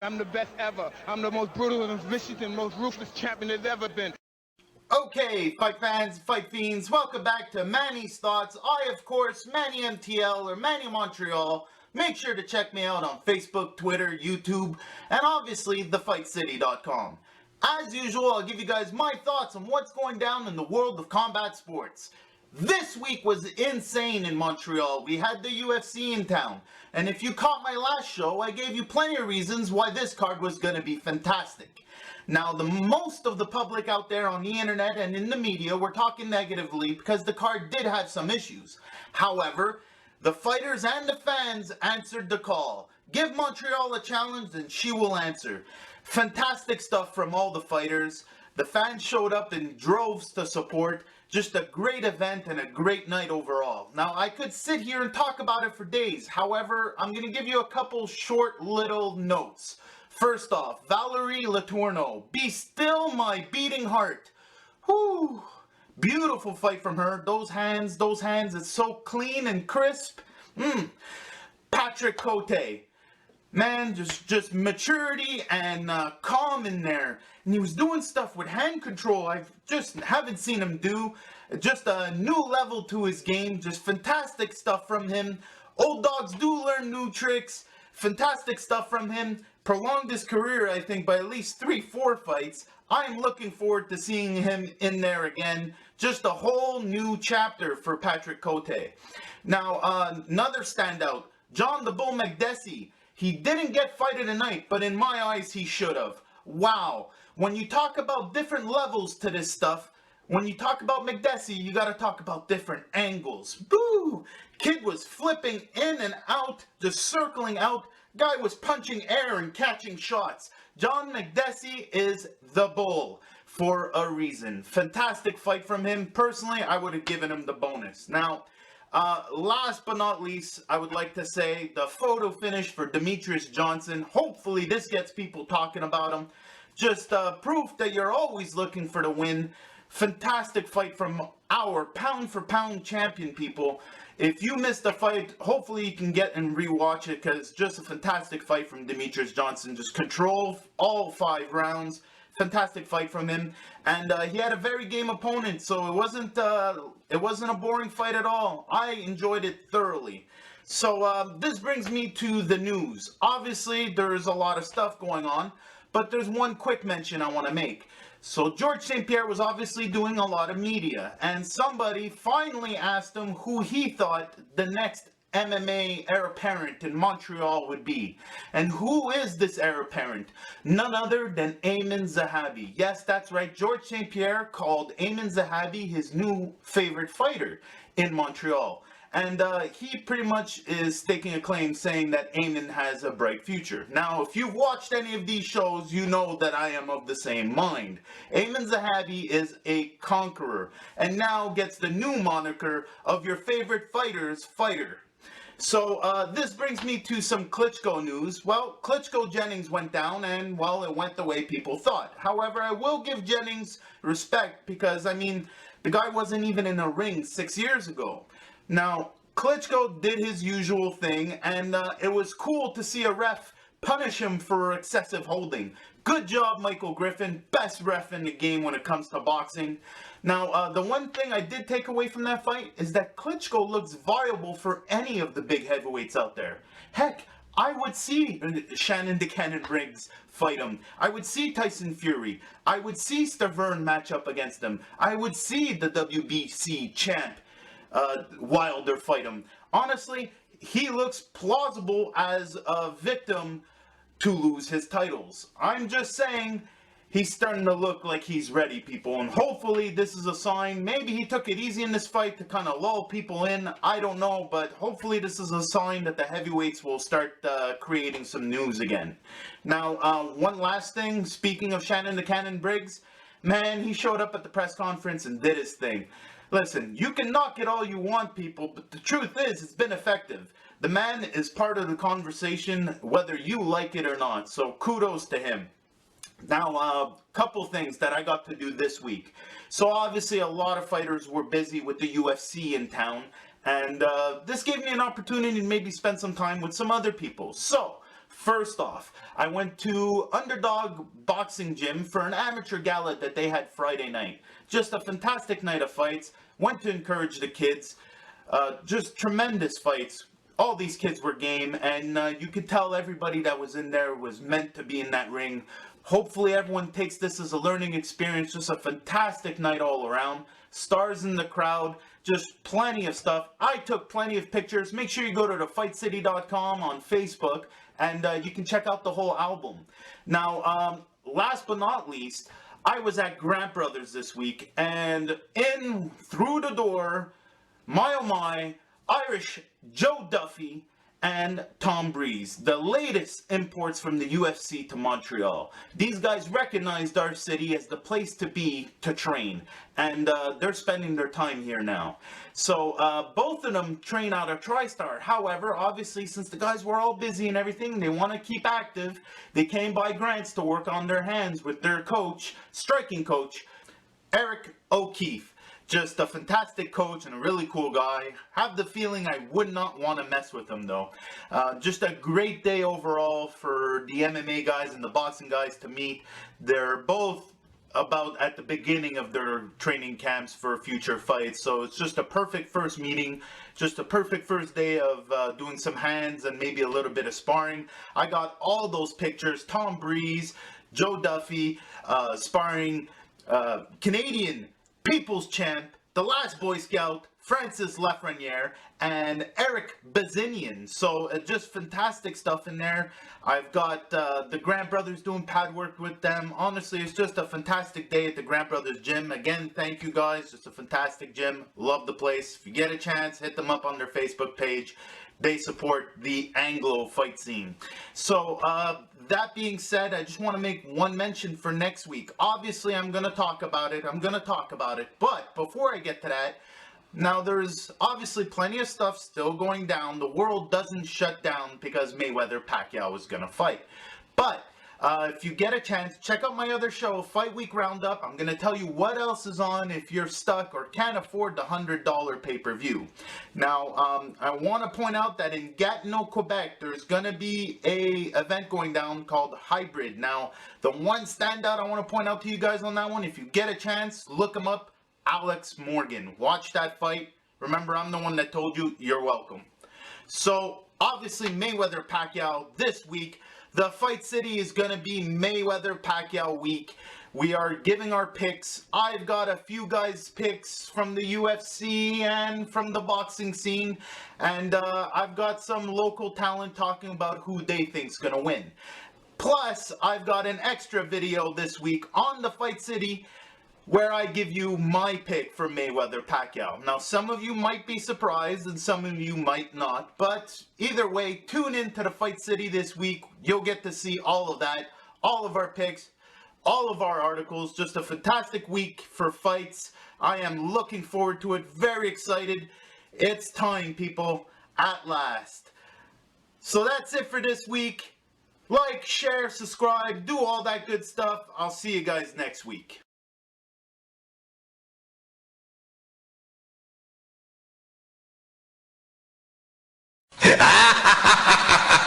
I'm the best ever. I'm the most brutal and vicious and most ruthless champion there's ever been. Okay, fight fans, fight fiends, welcome back to Manny's Thoughts. I, of course, Manny MTL or Manny Montreal. Make sure to check me out on Facebook, Twitter, YouTube, and obviously thefightcity.com. As usual, I'll give you guys my thoughts on what's going down in the world of combat sports. This week was insane in Montreal. We had the UFC in town. And if you caught my last show, I gave you plenty of reasons why this card was going to be fantastic. Now, the most of the public out there on the internet and in the media were talking negatively because the card did have some issues. However, the fighters and the fans answered the call. Give Montreal a challenge and she will answer. Fantastic stuff from all the fighters. The fans showed up in droves to support. Just a great event and a great night overall. Now, I could sit here and talk about it for days. However, I'm going to give you a couple short little notes. First off, Valerie Letourneau, be still my beating heart. Whew. Beautiful fight from her. Those hands, it's so clean and crisp. Patrick Cote. Man, just maturity and calm in there. And he was doing stuff with hand control I just haven't seen him do. Just a new level to his game. Just fantastic stuff from him. Old dogs do learn new tricks. Fantastic stuff from him. Prolonged his career, I think, by at least 3-4 fights. I'm looking forward to seeing him in there again. Just a whole new chapter for Patrick Cote. Now, another standout, John the Bull Makdessi. He didn't get fight of the night, but in my eyes, he should have. Wow. When you talk about different levels to this stuff, when you talk about Makdessi, you got to talk about different angles. Boo! Kid was flipping in and out, just circling out. Guy was punching air and catching shots. John Makdessi is the bull for a reason. Fantastic fight from him. Personally, I would have given him the bonus. Now, last but not least, I would like to say the photo finish for Demetrius Johnson. Hopefully this gets people talking about him. Just proof that you're always looking for the win. Fantastic fight from our pound for pound champion, people. If you missed the fight, hopefully you can get and rewatch it because just a fantastic fight from Demetrius Johnson. Just control all 5 rounds. Fantastic fight from him, and he had a very game opponent, so it wasn't a boring fight at all. I enjoyed it thoroughly. So this brings me to the news. Obviously, there's a lot of stuff going on, but there's one quick mention I want to make. So George St. Pierre was obviously doing a lot of media, and somebody finally asked him who he thought the next MMA heir apparent in Montreal would be. And who is this heir apparent? None other than Aiemann Zahabi. Yes, that's right. George St. Pierre called Aiemann Zahabi his new favorite fighter in Montreal. And he pretty much is staking a claim saying that Aiemann has a bright future. Now, if you've watched any of these shows, you know that I am of the same mind. Aiemann Zahabi is a conqueror and now gets the new moniker of your favorite fighter's fighter. So this brings me to some Klitschko news. Well, Klitschko Jennings went down and, well, it went the way people thought. However, I will give Jennings respect because, I mean, the guy wasn't even in a ring 6 years ago. Now, Klitschko did his usual thing, and it was cool to see a ref punish him for excessive holding. Good job, Michael Griffin. Best ref in the game when it comes to boxing. Now, the one thing I did take away from that fight is that Klitschko looks viable for any of the big heavyweights out there. Heck, I would see Shannon the Cannon Briggs fight him. I would see Tyson Fury. I would see Stavern match up against him. I would see the WBC champ Wilder fight him. Honestly, he looks plausible as a victim to lose his titles. I'm just saying, he's starting to look like he's ready, people, and hopefully this is a sign. Maybe he took it easy in this fight to kind of lull people in. I don't know, but hopefully this is a sign that the heavyweights will start creating some news again. Now, one last thing, speaking of Shannon the Cannon Briggs, man, he showed up at the press conference and did his thing. Listen, you can knock it all you want, people, but the truth is, it's been effective. The man is part of the conversation, whether you like it or not, so kudos to him. Now, a couple things that I got to do this week. So obviously a lot of fighters were busy with the UFC in town, and this gave me an opportunity to maybe spend some time with some other people. So, First off, I went to Underdog Boxing Gym for an amateur gala that they had Friday night. Just a fantastic night of fights. Went to encourage the kids. Just tremendous fights. All these kids were game, and you could tell everybody that was in there was meant to be in that ring. Hopefully everyone takes this as a learning experience. Just a fantastic night all around. Stars in the crowd, just plenty of stuff. I took plenty of pictures. Make sure you go to thefightcity.com on Facebook, and you can check out the whole album. Now, last but not least, I was at Grant Brothers this week, and in through the door, my oh my, Irish Joe Duffy and Tom Breese, the latest imports from the UFC to Montreal. These guys recognized our city as the place to be to train, and they're spending their time here now. So both of them train out of Tristar. However, obviously, since the guys were all busy and everything, they want to keep active. They came by Grants to work on their hands with their coach, striking coach, Eric O'Keefe. Just a fantastic coach and a really cool guy. Have the feeling I would not want to mess with him though. Just a great day overall for the MMA guys and the boxing guys to meet. They're both about at the beginning of their training camps for future fights. So it's just a perfect first meeting. Just a perfect first day of doing some hands and maybe a little bit of sparring. I got all those pictures. Tom Breese, Joe Duffy, sparring, Canadian People's Champ, the last Boy Scout, Francis Lafreniere, and Eric Bazinian. So just fantastic stuff in there. I've got the Grant Brothers doing pad work with them. Honestly, it's just a fantastic day at the Grant Brothers gym. Again, thank you guys. Just a fantastic gym. Love the place. If you get a chance, hit them up on their Facebook page. They support the Anglo fight scene. So that being said, I just want to make one mention for next week. Obviously, I'm going to talk about it. But before I get to that, now there's obviously plenty of stuff still going down. The world doesn't shut down because Mayweather-Pacquiao is going to fight. But if you get a chance, check out my other show, Fight Week Roundup. I'm going to tell you what else is on if you're stuck or can't afford the $100 pay-per-view. Now, I want to point out that in Gatineau, Quebec, there's going to be a event going down called Hybrid. Now, the one standout I want to point out to you guys on that one, if you get a chance, look him up, Alex Morgan. Watch that fight. Remember, I'm the one that told you, you're welcome. So, obviously, Mayweather-Pacquiao this week. The Fight City is going to be Mayweather-Pacquiao week. We are giving our picks. I've got a few guys' picks from the UFC and from the boxing scene. And I've got some local talent talking about who they think's going to win. Plus, I've got an extra video this week on the Fight City where I give you my pick for Mayweather-Pacquiao. Now, some of you might be surprised and some of you might not, but either way, tune in to the Fight City this week. You'll get to see all of that, all of our picks, all of our articles. Just a fantastic week for fights. I am looking forward to it, very excited. It's time, people, at last. So that's it for this week. Like, share, subscribe, do all that good stuff. I'll see you guys next week. Ha ha ha ha ha ha ha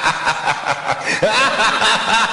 ha ha ha ha ha ha ha ha ha ha